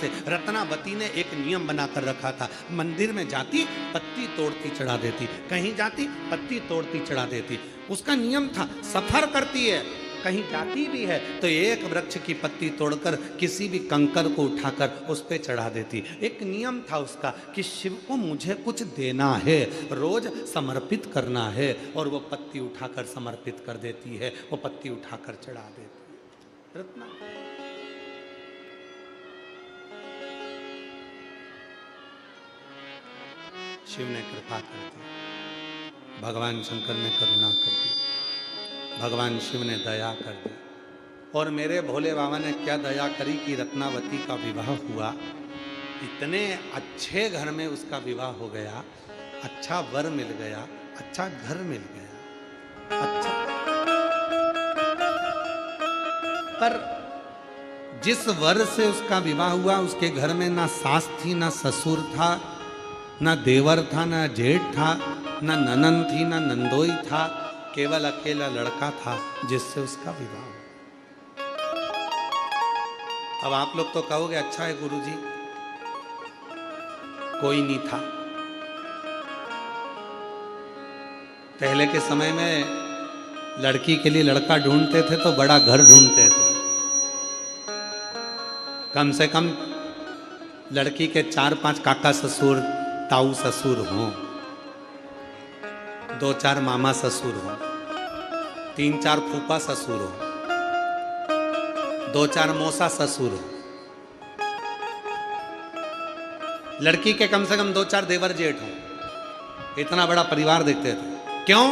से रत्नावती ने एक नियम बनाकर रखा था। मंदिर में जाती, पत्ती तोड़ती चढ़ा देती, कहीं जाती पत्ती तोड़ती चढ़ा देती। उसका नियम था, सफर करती है, कहीं जाती भी है तो एक वृक्ष की पत्ती तोड़कर किसी भी कंकर को उठाकर उस पे चढ़ा देती। एक नियम था उसका कि शिव को मुझे कुछ देना है, रोज समर्पित करना है, और वो पत्ती उठाकर समर्पित कर देती है, वो पत्ती उठाकर चढ़ा देती है। रत्ना शिव ने कृपा कर दी, भगवान शंकर ने करुणा कर दी, भगवान शिव ने दया कर दी, और मेरे भोले बाबा ने क्या दया करी कि रत्नावती का विवाह हुआ। इतने अच्छे घर में उसका विवाह हो गया, अच्छा वर मिल गया, अच्छा घर मिल गया, अच्छा। पर जिस वर से उसका विवाह हुआ उसके घर में ना सास थी, ना ससुर था, ना देवर था, ना जेठ था, ना ननन थी, ना नंदोई था, केवल अकेला लड़का था जिससे उसका विवाह हुआ। अब आप लोग तो कहोगे अच्छा है गुरुजी, कोई नहीं था। पहले के समय में लड़की के लिए लड़का ढूंढते थे तो बड़ा घर ढूंढते थे। कम से कम लड़की के 4-5 काका ससुर, ताऊ ससुर हों, 2-4 मामा ससुर हों, 3-4 फूफा ससुर हो, 2-4 मौसा ससुर हो, लड़की के कम से कम 2-4 देवर जेठ हो। इतना बड़ा परिवार देखते थे। क्यों?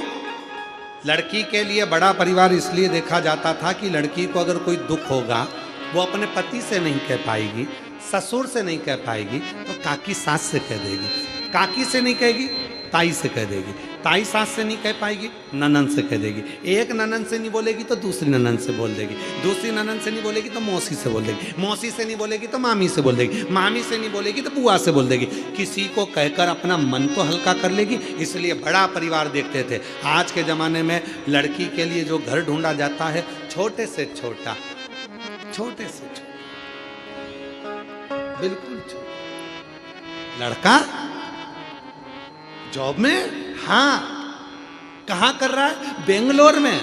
लड़की के लिए बड़ा परिवार इसलिए देखा जाता था कि लड़की को अगर कोई दुख होगा वो अपने पति से नहीं कह पाएगी, ससुर से नहीं कह पाएगी, तो काकी सास से कह देगी, काकी से नहीं कहेगी ताई से कह देगी, ताई सास से नहीं कह पाएगी ननन से कह देगी, एक ननन से नहीं बोलेगी तो दूसरी ननन से बोल देगी, दूसरी ननन से नहीं बोलेगी तो मौसी से बोल देगी, मौसी से नहीं बोलेगी तो मामी से बोल देगी, मामी से नहीं बोलेगी तो बुआ से बोल देगी। किसी को कहकर अपना मन तो हल्का कर लेगी, इसलिए बड़ा परिवार देखते थे। आज के ज़माने में लड़की के लिए जो घर ढूंढा जाता है, छोटे से छोटा, छोटे से छोटा, बिल्कुल छोटा लड़का जॉब में, हाँ, कहां कर रहा है? बेंगलोर में।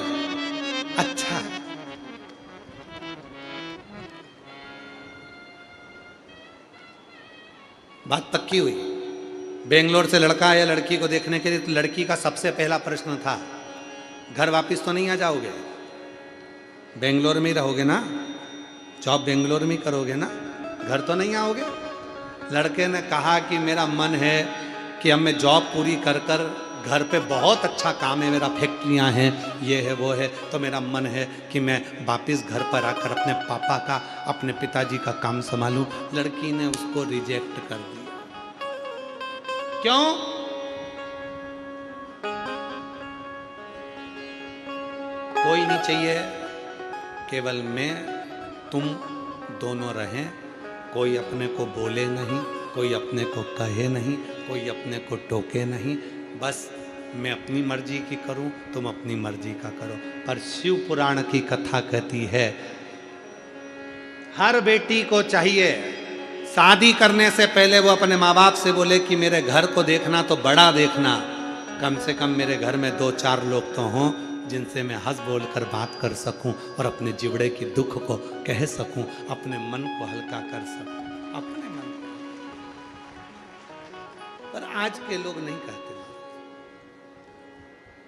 अच्छा, बात पक्की हुई। बेंगलोर से लड़का आया लड़की को देखने के लिए, तो लड़की का सबसे पहला प्रश्न था, घर वापस तो नहीं आ जाओगे? बेंगलोर में ही रहोगे ना? जॉब बेंगलोर में ही करोगे ना? घर तो नहीं आओगे? लड़के ने कहा कि मेरा मन है कि अब मैं जॉब पूरी कर कर, घर पे बहुत अच्छा काम है मेरा, फैक्ट्रियां हैं, ये है वो है, तो मेरा मन है कि मैं वापस घर पर आकर अपने पापा का, अपने पिताजी का काम संभालूं। लड़की ने उसको रिजेक्ट कर दिया। क्यों? कोई नहीं चाहिए, केवल मैं तुम दोनों रहें, कोई अपने को बोले नहीं, कोई अपने को कहे नहीं, कोई अपने को टोके नहीं, बस मैं अपनी मर्जी की करूं, तुम अपनी मर्जी का करो। पर शिव पुराण की कथा कहती है, हर बेटी को चाहिए शादी करने से पहले वो अपने माँ बाप से बोले कि मेरे घर को देखना तो बड़ा देखना, कम से कम मेरे घर में 2-4 लोग तो हों जिनसे मैं हंस बोल कर बात कर सकूं और अपने जिवड़े की दुख को कह सकूं, अपने मन को हल्का कर सकूं, अपने मन को। पर आज के लोग नहीं कहते,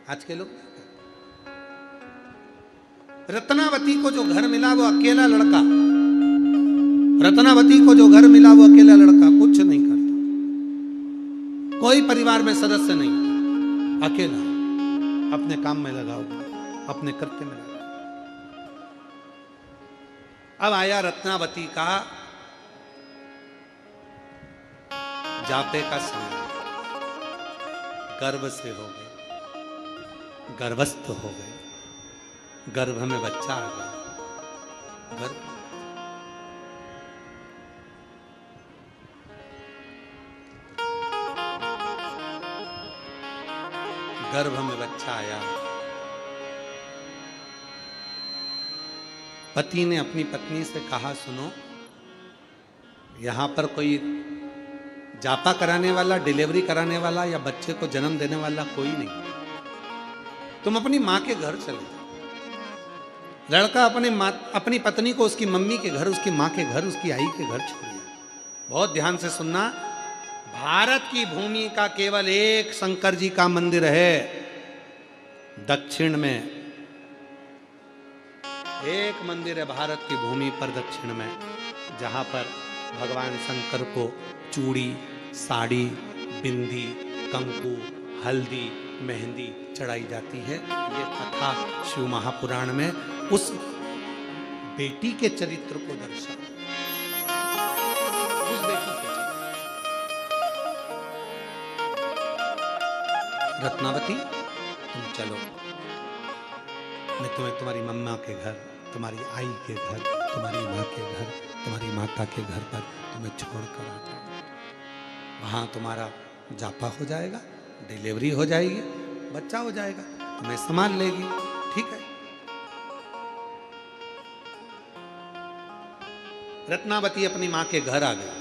आज के लोग नहीं कहते। रत्नावती को जो घर मिला वो अकेला लड़का, रत्नावती को जो घर मिला वो अकेला लड़का, कुछ नहीं करता, कोई परिवार में सदस्य नहीं, अकेला, अपने काम में लगाओ, अपने कर्तव्य में लगाओ। अब आया रत्नावती का जापे का समय, गर्भ से हो गए, गर्भस्थ हो गए, गर्भ में बच्चा आ गया, गर्भ में बच्चा आया। पति ने अपनी पत्नी से कहा, सुनो यहां पर कोई जापा कराने वाला, डिलीवरी कराने वाला या बच्चे को जन्म देने वाला कोई नहीं। तुम अपनी मां के घर चले जाओ। लड़का अपनी पत्नी को उसकी मम्मी के घर, उसकी मां के घर, उसकी आई के घर छोड़िए। बहुत ध्यान से सुनना, भारत की भूमि का केवल एक शंकर जी का मंदिर है दक्षिण में। एक मंदिर है भारत की भूमि पर दक्षिण में, जहां पर भगवान शंकर को चूड़ी, साड़ी, बिंदी, कंकु, हल्दी, मेहंदी चढ़ाई जाती है। ये कथा शिव महापुराण में उस बेटी के चरित्र को दर्शाता है। उस बेटी के रत्नावती, तुम चलो, मैं तुम्हें तुम्हारी मम्मा के घर, तुम्हारी आई के घर, तुम्हारी माँ के घर, तुम्हारी माता के घर पर तुम्हें छोड़ कर आता हूँ। वहाँ तुम्हारा जापा हो जाएगा, डिलीवरी हो जाएगी, बच्चा हो जाएगा, तुम्हें संभाल लेगी। ठीक है। रत्नावती अपनी माँ के घर आ गई,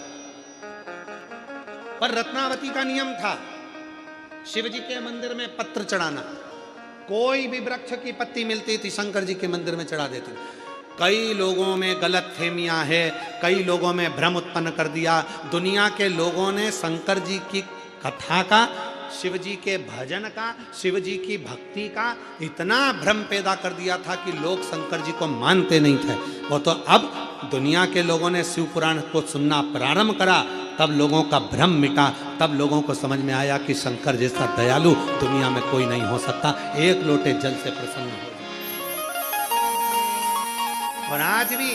पर रत्नावती का नियम था शिव जी के मंदिर में पत्र चढ़ाना। कोई भी वृक्ष की पत्ती मिलती थी शंकर जी के मंदिर में चढ़ा देती। कई लोगों में गलत फहमियां है, कई लोगों में भ्रम उत्पन्न कर दिया। दुनिया के लोगों ने शंकर जी की कथा का, शिव जी के भजन का, शिव जी की भक्ति का इतना भ्रम पैदा कर दिया था कि लोग शंकर जी को मानते नहीं थे। वो तो अब दुनिया के लोगों ने शिव पुराण को सुनना प्रारंभ करा, तब लोगों का भ्रम मिटा, तब लोगों को समझ में आया कि शंकर जैसा दयालु दुनिया में कोई नहीं हो सकता। एक लोटे जल से प्रसन्न हो। और आज भी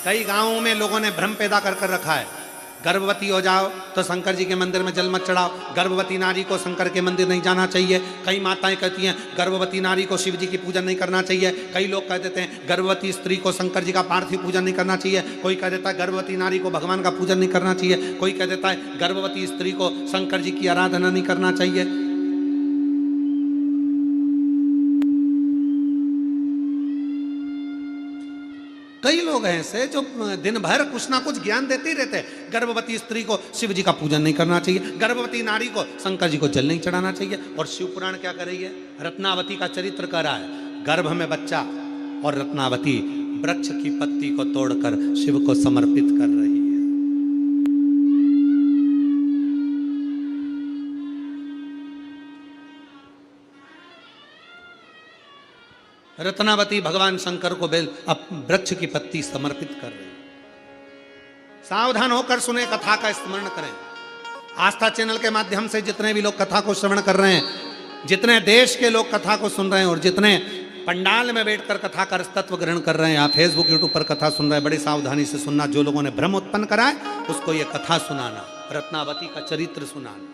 कई गांवों में लोगों ने भ्रम पैदा कर रखा है। गर्भवती हो जाओ तो शंकर जी के मंदिर में जल मत चढ़ाओ, गर्भवती नारी को शंकर के मंदिर नहीं जाना चाहिए। कई माताएं कहती हैं गर्भवती नारी को शिव जी की पूजन नहीं करना चाहिए। कई लोग कह देते हैं गर्भवती स्त्री को शंकर जी का पार्थिव पूजन नहीं करना चाहिए। कोई कह देता है गर्भवती नारी को भगवान का पूजन नहीं करना चाहिए। कोई कह देता है गर्भवती स्त्री को शंकर जी की आराधना नहीं करना चाहिए। कई लोग हैं ऐसे जो दिन भर कुछ ना कुछ ज्ञान देते ही रहते हैं। गर्भवती स्त्री को शिव जी का पूजन नहीं करना चाहिए, गर्भवती नारी को शंकर जी को जल नहीं चढ़ाना चाहिए। और शिव पुराण क्या कर रही है? रत्नावती का चरित्र कर रहा है। गर्भ में बच्चा और रत्नावती वृक्ष की पत्ती को तोड़कर शिव को समर्पित कर रही है। रत्नावती भगवान शंकर को वृक्ष की पत्ती समर्पित कर रही। सावधान होकर सुने, कथा का स्मरण करें। आस्था चैनल के माध्यम से जितने भी लोग कथा को श्रवण कर रहे हैं, जितने देश के लोग कथा को सुन रहे हैं और जितने पंडाल में बैठकर कथा का तत्व ग्रहण कर रहे हैं, आप फेसबुक यूट्यूब पर कथा सुन रहे हैं, बड़ी सावधानी से सुनना। जो लोगों ने भ्रम उत्पन्न करा है उसको ये कथा सुनाना, रत्नावती का चरित्र सुनाना।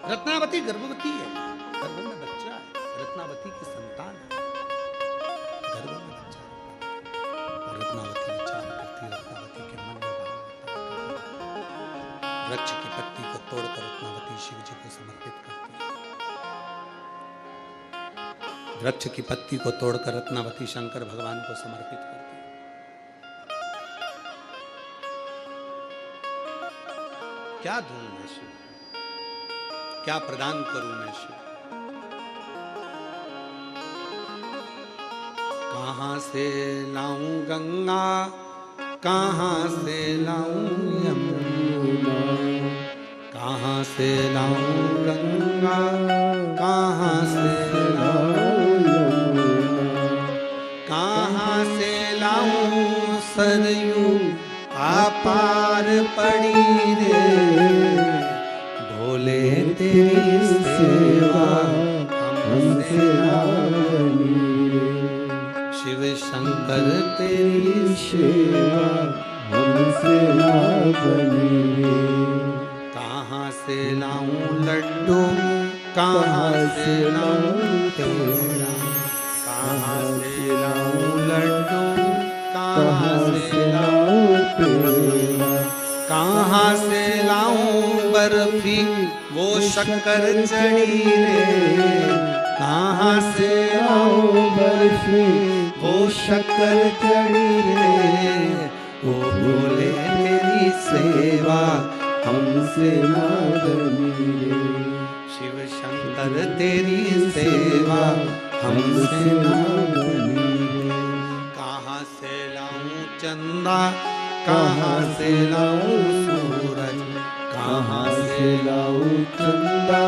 रत्नावती गर्भवती है, गर्भ में बच्चा है, रत्नावती की संतान है, गर्भ में बच्चा है। और रत्नावती विचार करती, रत्नावती के मन में भाव आता है। वृक्ष की पत्ती को तोड़कर रत्नावती शिव जी को समर्पित करती है। वृक्ष की पत्ती को तोड़कर रत्नावती शंकर भगवान को समर्पित करती है। क्या दूं मैं शिव, क्या प्रदान करूं मैं शिव? कहां से लाऊं गंगा, कहां से लाऊं यमुना, कहां से लाऊं गंगा, कहां से लाऊं यमुना, कहां से लाऊं सरयू अपार पड़ी रे। बोले तेरी सेवा हमसे ना बनी रे, शिव शंकर तेरी सेवा हमसे ना बनी रे। कहाँ से लाऊं लड्डू, कहाँ से लाऊं तेरा, कहाँ से लाऊं लड्डू, कहाँ से लाऊं तेरा, कहाँ से लाऊं बर्फी वो शक्कर चढ़ी रे, कहाँ से लाऊं बर्फी वो शक्कर चढ़ी रे, वो भोले तेरी सेवा हमसे ना बनी रे। शिव शंकर तेरी सेवा हमसे ना बनी रे। कहाँ से लाऊं चंदा, कहाँ से लाऊं सूरज, कहाँ से लाऊं चंदा,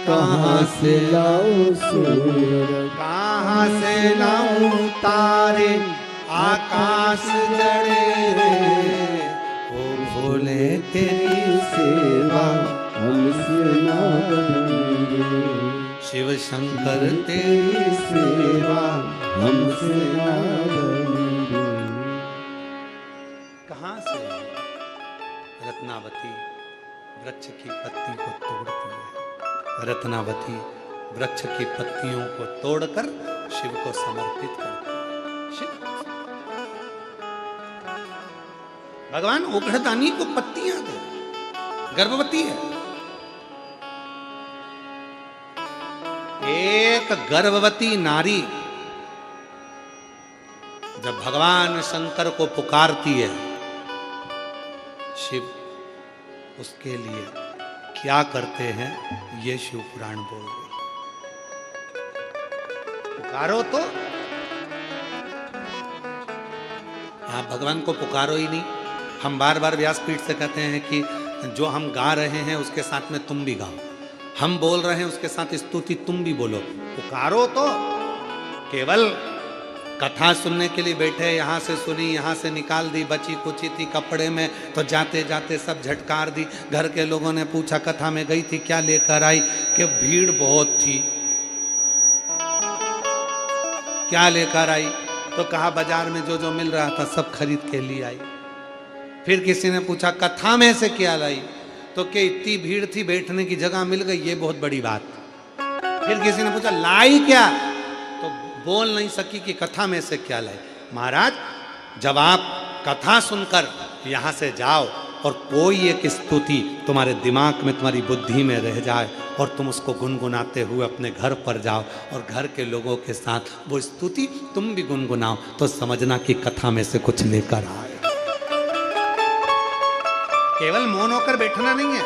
कहाँ से लाऊं सूरज, कहाँ से लाऊं तारे आकाश जड़े रे, ओ भोले तेरी सेवा हमसे ना बनी रे। शिव शंकर तेरी सेवा हमसे ना बनी रे। कहाँ से रत्नावती वृक्ष की पत्ती को तोड़ती है, रत्नावती वृक्ष की पत्तियों को तोड़कर शिव को समर्पित करती है। शिव भगवान उघड़दानी को पत्तियां दे, गर्भवती है। एक गर्भवती नारी जब भगवान शंकर को पुकारती है, शिव उसके लिए क्या करते हैं ये शिव पुराण बोल रहे। पुकारो तो, आप भगवान को पुकारो ही नहीं। हम बार बार व्यासपीठ से कहते हैं कि जो हम गा रहे हैं उसके साथ में तुम भी गाओ, हम बोल रहे हैं उसके साथ स्तुति तुम भी बोलो। पुकारो तो, केवल कथा सुनने के लिए बैठे, यहाँ से सुनी, यहाँ से निकाल दी, बची कुची थी कपड़े में तो जाते जाते सब झटकार दी। घर के लोगों ने पूछा कथा में गई थी क्या लेकर आई, कि भीड़ बहुत थी। क्या लेकर आई, तो कहा बाजार में जो जो मिल रहा था सब खरीद के लिए आई। फिर किसी ने पूछा कथा में से क्या लाई, तो कि इतनी भीड़ थी बैठने की जगह मिल गई, ये बहुत बड़ी बात। फिर किसी ने पूछा लाई क्या, तो बोल नहीं सकी कि कथा में से क्या लाई। महाराज जब आप कथा सुनकर यहाँ से जाओ और कोई एक स्तुति तुम्हारे दिमाग में, तुम्हारी बुद्धि में रह जाए और तुम उसको गुनगुनाते हुए अपने घर पर जाओ और घर के लोगों के साथ वो स्तुति तुम भी गुनगुनाओ, तो समझना कि कथा में से कुछ लेकर आए। केवल मौन होकर बैठना नहीं है।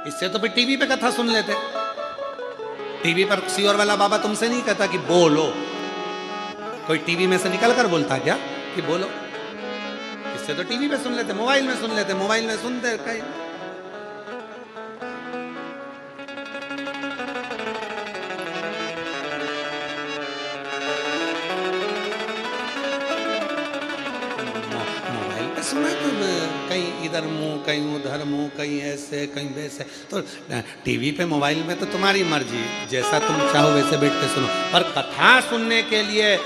इससे तो फिर टीवी पे कथा सुन लेते। टीवी पर सियोर वाला बाबा तुमसे नहीं कहता कि बोलो, कोई टीवी में से निकल कर बोलता क्या कि बोलो। इससे तो टीवी पे सुन लेते, मोबाइल में सुन लेते, मोबाइल में सुनते कहीं। सुना तो कहीं इधर मुंह, कहीं उधर मुंह, कहीं ऐसे कहीं वैसे। तो टीवी पे मोबाइल में तो तुम्हारी मर्जी, जैसा तुम चाहो वैसे बैठ के सुनो। पर कथा सुनने के लिए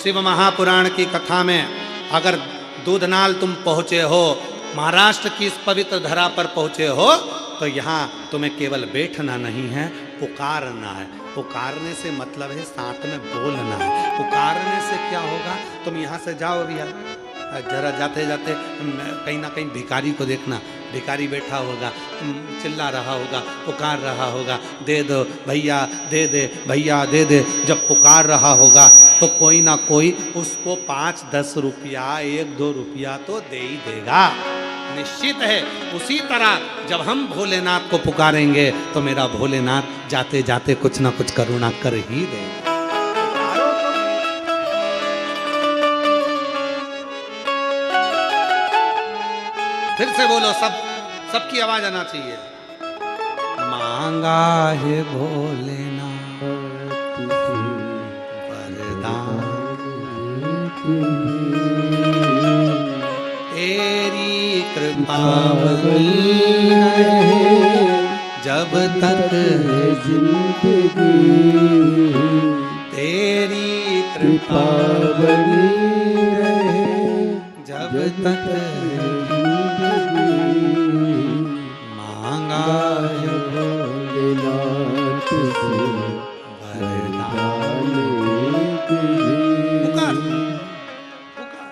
शिव महापुराण की कथा में अगर दूधनाल तुम पहुँचे हो, महाराष्ट्र की इस पवित्र धरा पर पहुँचे हो, तो यहाँ तुम्हें केवल बैठना नहीं है, पुकारना है। पुकारने से मतलब है साथ में बोलना है। पुकारने से क्या होगा, तुम यहाँ से जाओ भैया, जरा जाते जाते कहीं ना कहीं भिखारी को देखना, भिखारी बैठा होगा, चिल्ला रहा होगा, पुकार रहा होगा, दे दो भैया, दे दे भैया, दे दे। जब पुकार रहा होगा तो कोई ना कोई उसको 5-10 रुपया, 1-2 रुपया तो दे ही देगा, निश्चित है। उसी तरह जब हम भोलेनाथ को पुकारेंगे तो मेरा भोलेनाथ जाते जाते कुछ ना कुछ करुणा कर ही देगा। फिर से बोलो, सबकी आवाज आना चाहिए। मांगा है भोलेनाथ वरदान, तेरी कृपा बनी रहे जब तक है जिंदगी, तेरी कृपा बनी रहे जब तक मांगा है भोलेनाथ से वरदान। पुकार पुकार,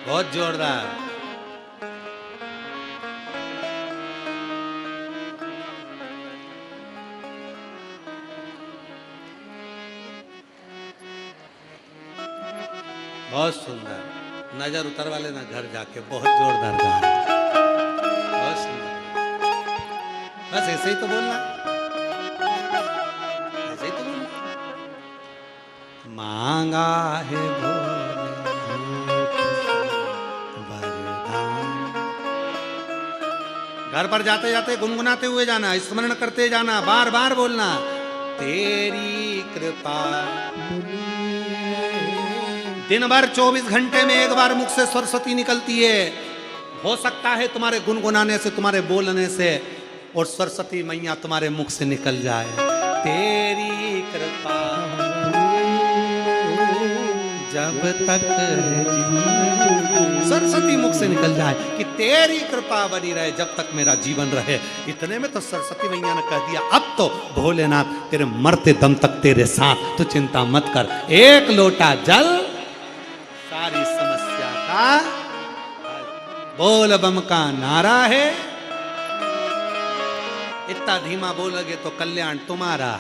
बहुत जोरदार। बहुत सुंदर, नजर उतर वाले ना घर जाके, बहुत जोरदार गा रहे हैं। बहुत सुंदर, बस ऐसे ही तो बोलना, ऐसे ही तो बोलना। मांगा है भोले वरदान। घर पर जाते जाते गुनगुनाते हुए जाना, स्मरण करते जाना, बार बार बोलना, तेरी कृपा। दिन भर 24 घंटे में एक बार मुख से सरस्वती निकलती है। हो सकता है तुम्हारे गुनगुनाने से, तुम्हारे बोलने से और सरस्वती मैया तुम्हारे मुख से निकल जाए। तेरी कृपा जब तक सरस्वती मुख से निकल जाए कि तेरी कृपा बनी रहे जब तक मेरा जीवन रहे। इतने में तो सरस्वती मैया ने कह दिया, अब तो भोलेनाथ तेरे मरते दम तक तेरे साथ, तो चिंता मत कर। एक लोटा जल सारी समस्या का, बोल बम का नारा है। इतना धीमा बोलोगे तो कल्याण तुम्हारा।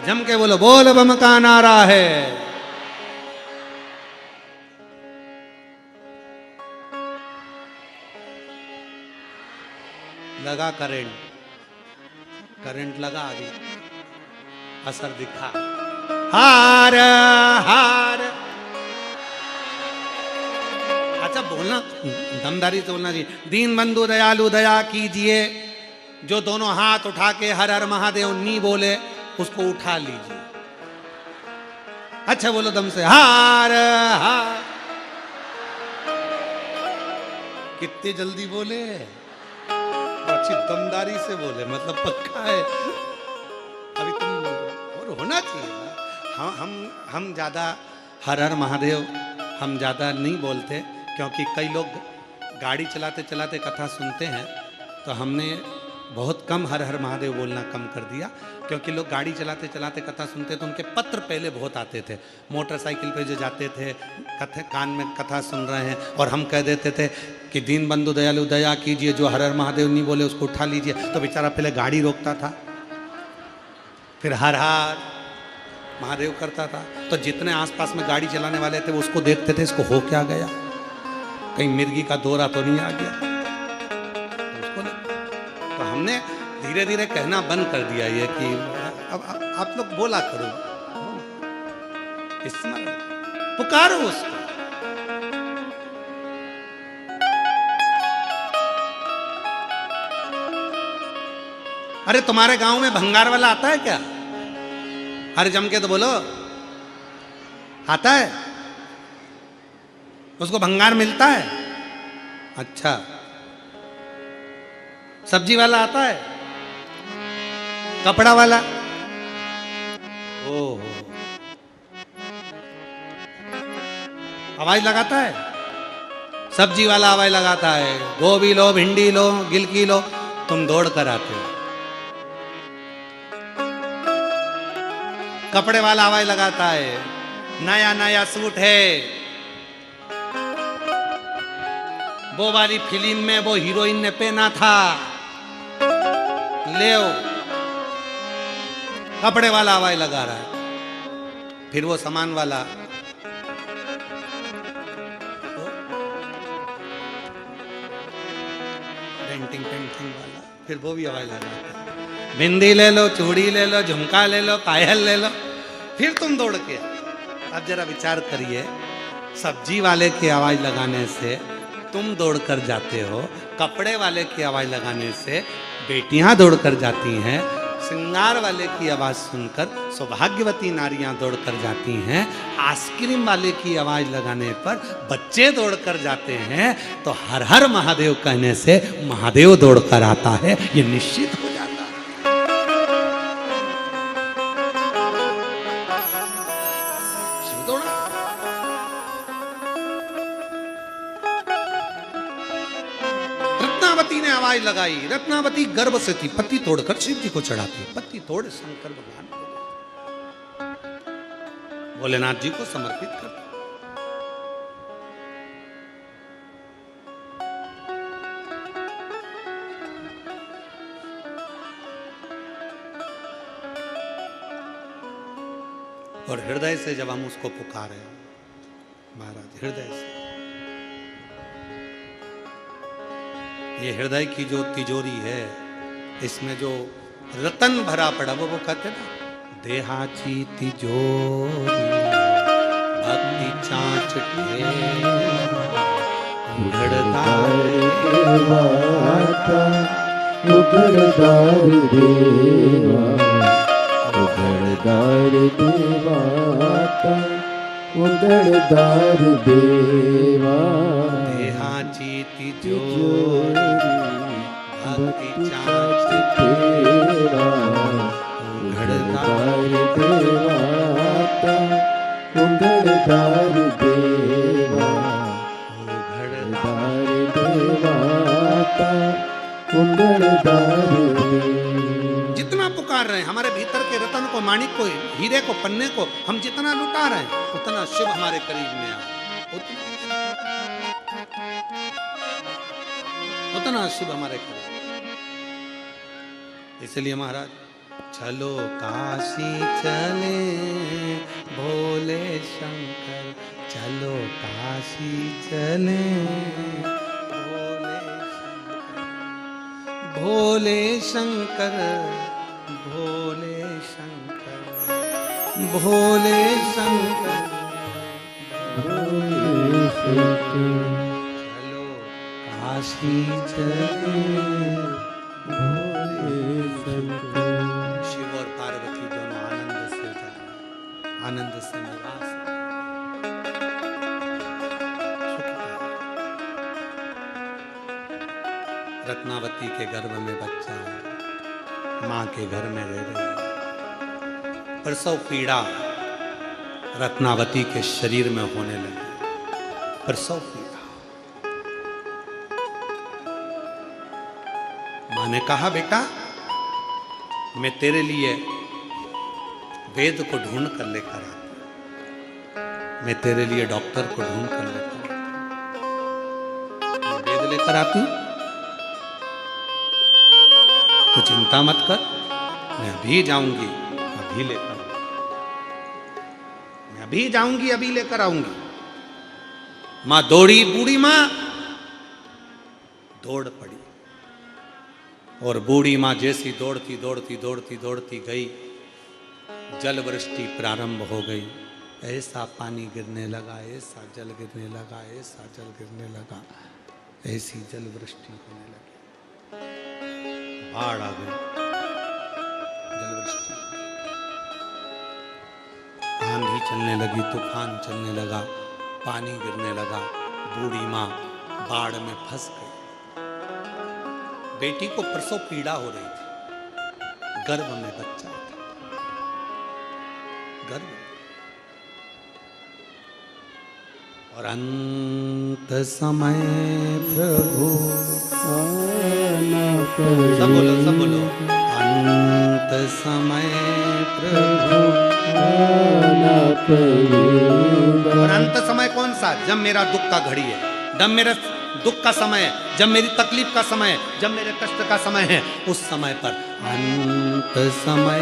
जम के बोलो, बोल बम का नारा है। लगा करंट, करंट लगा, अभी असर दिखा। हार हार, अच्छा बोलना दमदारी से बोलना जी। दीन बंधु दयालु दया कीजिए। जो दोनों हाथ उठा के हर हर महादेव नी बोले उसको उठा लीजिए। अच्छा बोलो दम से, हार हार। कितनी जल्दी बोले, अच्छी दमदारी से बोले, मतलब पक्का है। अभी तुम और होना चाहिए ना। हम ज्यादा हर हर महादेव हम ज्यादा नहीं बोलते, क्योंकि कई लोग गाड़ी चलाते चलाते कथा सुनते हैं, तो हमने बहुत कम हर हर महादेव बोलना कम कर दिया। क्योंकि लोग गाड़ी चलाते चलाते कथा सुनते तो उनके पत्र पहले बहुत आते थे। मोटरसाइकिल पे जो जाते थे, कथा कान में कथा सुन रहे हैं, और हम कह देते थे कि दीन बंधु दयालु दया कीजिए, जो हर हर महादेव नहीं बोले उसको उठा लीजिए। तो बेचारा पहले गाड़ी रोकता था, फिर हर हर महादेव करता था। तो जितने आसपास में गाड़ी चलाने वाले थे वो उसको देखते थे, इसको हो क्या गया, कहीं मिर्गी का दौरा तो नहीं आ गया। तो हमने धीरे धीरे कहना बंद कर दिया ये कि अब आप लोग बोला करो, स्मरण पुकारो उसको। अरे तुम्हारे गांव में भंगार वाला आता है क्या? अरे जम के तो बोलो, आता है? उसको भंगार मिलता है? अच्छा। सब्जी वाला आता है? कपड़ा वाला? ओहो, आवाज लगाता है? सब्जी वाला आवाज लगाता है, गोभी लो, भिंडी लो, गिलकी लो, तुम दौड़ कर आते हो। कपड़े वाला आवाज लगाता है, नया नया सूट है, वो वाली फिल्म में वो हीरोइन ने पहना था, ले आओ। कपड़े वाला आवाज लगा रहा है। फिर वो सामान वाला, पेंटिंग पेंटिंग वाला, फिर वो भी आवाज लगाता है। बिंदी ले लो, चूड़ी ले लो, झुमका ले लो, पायल ले लो, फिर तुम दौड़ के। अब जरा विचार करिए, सब्जी वाले की आवाज लगाने से तुम दौड़ कर जाते हो, कपड़े वाले की आवाज लगाने से बेटियां दौड़ कर जाती हैं, श्रृंगार वाले की आवाज सुनकर सौभाग्यवती नारियां दौड़ कर जाती हैं, आइसक्रीम वाले की आवाज लगाने पर बच्चे दौड़ कर जाते हैं, तो हर हर महादेव कहने से महादेव दौड़ कर आता है, ये निश्चित हो जाता है। रत्नावती ने आवाज लगाई। रत्नावती गर्भ से थी, पत्ती तोड़कर शिव जी को चढ़ाती, पत्ती तोड़ शंकर भगवान को भोलेनाथ जी को समर्पित करती। और हृदय से जब हम उसको पुकारे, महाराज हृदय से। ये हृदय की जो तिजोरी है, इसमें जो रतन भरा पड़ा वो कहते ना, देहाची तिजोरी भक्ति चाँच उघड़दार देवाता, उघड़दार देवा, उघड़दार देवाता, उघड़दार देवा। देहाची तिजोरी भक्ति चाँच तेरा, उघड़दार देवाता, उघड़दार देवा, उघड़दार देवाता, उघड़दार देवा। जितना पुकार रहे हैं हमारे भीतर के रतन को, माणिक को, हीरे को, पन्ने को हम जितना लुटा रहे हैं, उतना शिव हमारे करीब में आए, उतना शिव हमारे करीब। इसलिए महाराज, चलो काशी चले भोले शंकर, चलो काशी चले भोले शंकर, भोले शंकर, भोले शंकर, भोले शंकर, चलो काशी चले भोले शंकर। शिव और पार्वती दोनों आनंद से जाए, आनंद से निवास, रत्नावती के गर्भ में बच्चा है, मां के घर में रह रही है। प्रसव पीड़ा रत्नावती के शरीर में होने लगी, प्रसव पीड़ा। मां ने कहा, बेटा मैं तेरे लिए वेद को ढूंढ कर लेकर आती हूं, मैं तेरे लिए डॉक्टर को ढूंढ कर लेकर आती हूं, वेद लेकर आती हूं, तो चिंता मत कर, मैं अभी जाऊंगी, अभी लेकर आऊंगी, मैं अभी जाऊंगी, अभी लेकर आऊंगी। मां दौड़ी, बूढ़ी मां दौड़ पड़ी, और बूढ़ी मां जैसी दौड़ती दौड़ती दौड़ती दौड़ती गई, जल वृष्टि प्रारंभ हो गई। ऐसा पानी गिरने लगा, ऐसा जल गिरने लगा, ऐसा जल गिरने लगा, ऐसी जल वृष्टि होने लगी, बाढ़ आ गई, जल वृष्टि, आंधी चलने लगी, तूफान चलने लगा, पानी गिरने लगा। बूढ़ी मां बाढ़ में फंस गई। बेटी को प्रसव पीड़ा हो रही थी, गर्भ में बच्चा था, गर्भ में। और अंत समय प्रभु, सब बोलो, सब बोलो, अंत समय प्रभु। और अंत समय कौन सा? जब मेरा दुख का घड़ी है, जब मेरा दुख का समय है, जब मेरी तकलीफ का समय है, जब मेरे कष्ट का समय है, उस समय पर अंत समय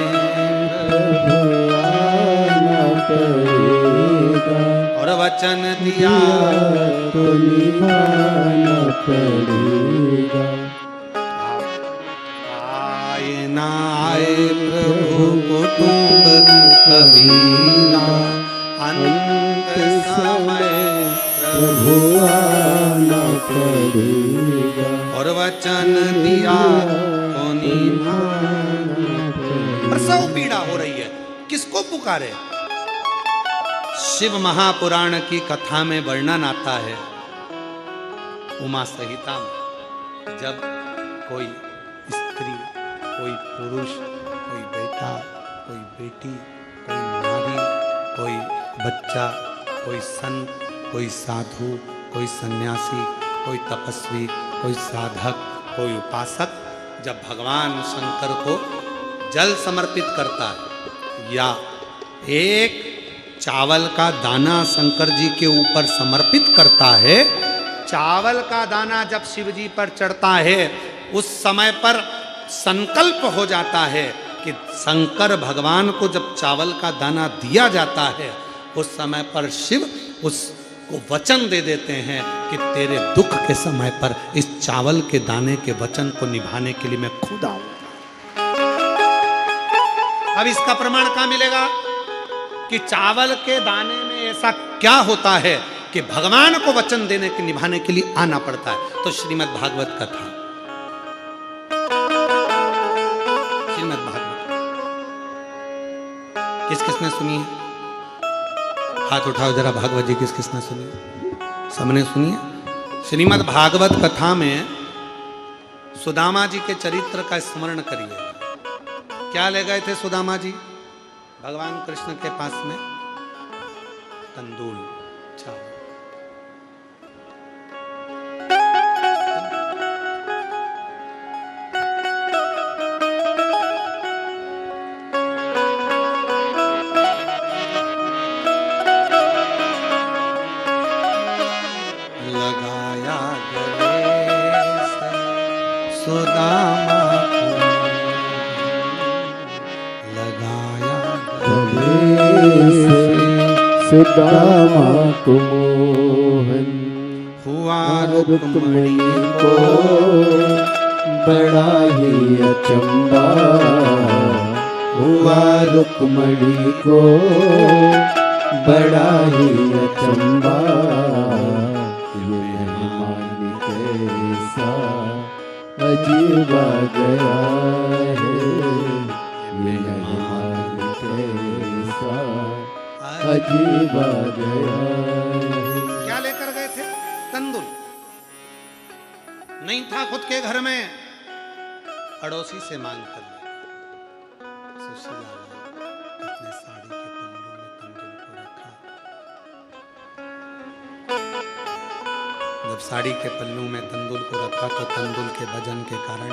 और वचन दिया तो निभाना पड़ेगा। आए ना आए प्रभु कुटुंब कबीरा, अंत समय प्रभु आना पड़ेगा। और वचन दिया तो निभाना। प्रसव पीड़ा हो रही है, किसको पुकारे? शिव महापुराण की कथा में वर्णन आता है, उमा संहिता में, जब कोई स्त्री, कोई पुरुष, कोई बेटा, कोई बेटी, कोई नारी, कोई बच्चा, कोई संत, कोई साधु, कोई सन्यासी, कोई तपस्वी, कोई साधक, कोई उपासक जब भगवान शंकर को जल समर्पित करता है या एक चावल का दाना शंकर जी के ऊपर समर्पित करता है, चावल का दाना जब शिव जी पर चढ़ता है, उस समय पर संकल्प हो जाता है कि शंकर भगवान को जब चावल का दाना दिया जाता है, उस समय पर शिव उस उसको वचन दे देते हैं कि तेरे दुख के समय पर इस चावल के दाने के वचन को निभाने के लिए मैं खुद आऊंगा। अब इसका प्रमाण कहां मिलेगा कि चावल के दाने में ऐसा क्या होता है कि भगवान को वचन देने के निभाने के लिए आना पड़ता है? तो श्रीमद् भागवत कथा, श्रीमद् भागवत किस किसने सुनी है? हाथ उठाओ जरा, भागवत जी किस किसने सुनी है? सबने सुनी है। श्रीमद् भागवत कथा में सुदामा जी के चरित्र का स्मरण करिए। क्या ले गए थे सुदामा जी भगवान कृष्ण के पास में? तंदूल, चावल। लगाया गले से सुदामा सुदामा को मोहन हुआ रुक्मणी को बड़ा ही अचंबा, हुआ रुक्मणी को बड़ा ही अचंबा। ये मेहमान कैसा अजीबा गया है, ये मेहमान कैसा अजीबा गया। क्या लेकर गए थे? तंदूल। नहीं था खुद के घर में, पड़ोसी से मांग कर लिया। सुशीला ने अपने साड़ी के पल्लू में तंदूल को रखा। जब साड़ी के पल्लू में तंदूल को रखा तो तंदूल के वजन के कारण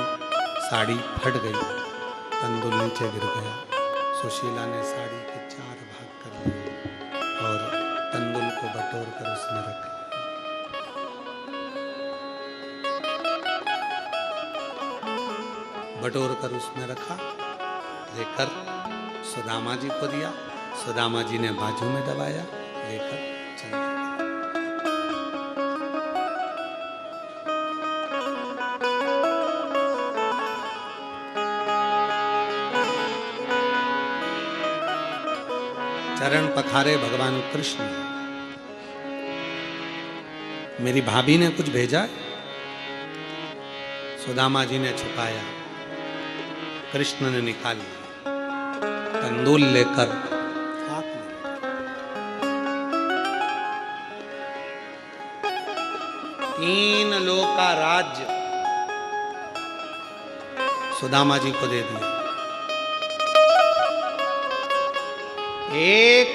साड़ी फट गई, तंदूल नीचे गिर गया। सुशीला ने साड़ी के 4 भाग कर लिए और तंदूल को बटोर कर उसमें रख लिया। बटोर कर उसमें रखा, लेकर सुदामा जी को दिया। सुदामा जी ने बाजू में दबाया, लेकर चल दिया। चरण पखारे भगवान कृष्ण। मेरी भाभी ने कुछ भेजा, सुदामा जी ने छुपाया, कृष्ण ने निकाल लिया, तंदूल लेकर हाथ में। तीन लोक का राज्य सुदामा जी को दे दिया। एक,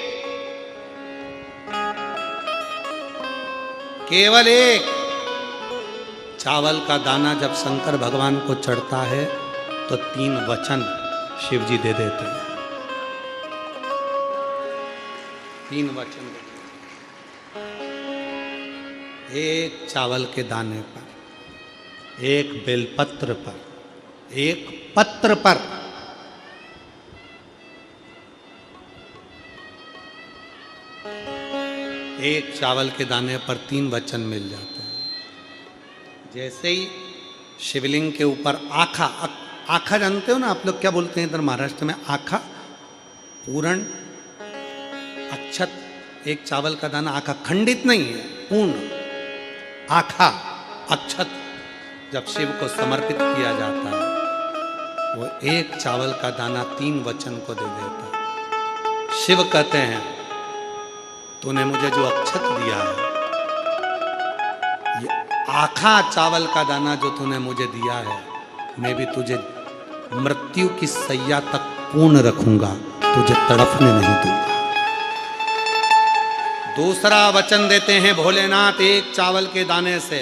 केवल एक चावल का दाना जब शंकर भगवान को चढ़ता है तो 3 वचन शिव जी दे देते हैं। 3 वचन देते हैं। एक चावल के दाने पर, एक बेलपत्र पर, एक पत्र पर। एक चावल के दाने पर 3 वचन मिल जाते हैं। जैसे ही शिवलिंग के ऊपर आखा, आखा जानते हो ना आप लोग, क्या बोलते हैं इधर महाराष्ट्र में? आखा, पूर्ण, अक्षत। एक चावल का दाना आखा, खंडित नहीं है, पूर्ण आखा अक्षत जब शिव को समर्पित किया जाता है, वो एक चावल का दाना 3 वचन को दे देता है। शिव कहते हैं, तूने मुझे जो अक्षत दिया है, ये आखा चावल का दाना जो तूने मुझे दिया है, मैं भी तुझे मृत्यु की सैया तक पूर्ण रखूंगा, तुझे तड़फने नहीं दूंगा। दूसरा वचन देते हैं भोलेनाथ एक चावल के दाने से।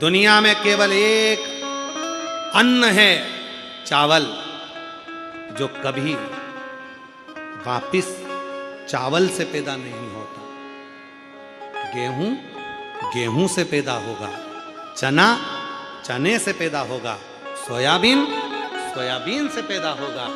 दुनिया में केवल एक अन्न है, चावल, जो कभी वापिस चावल से पैदा नहीं होता। गेहूं गेहूं से पैदा होगा, चना चने से पैदा होगा, सोयाबीन सोयाबीन से पैदा होगा,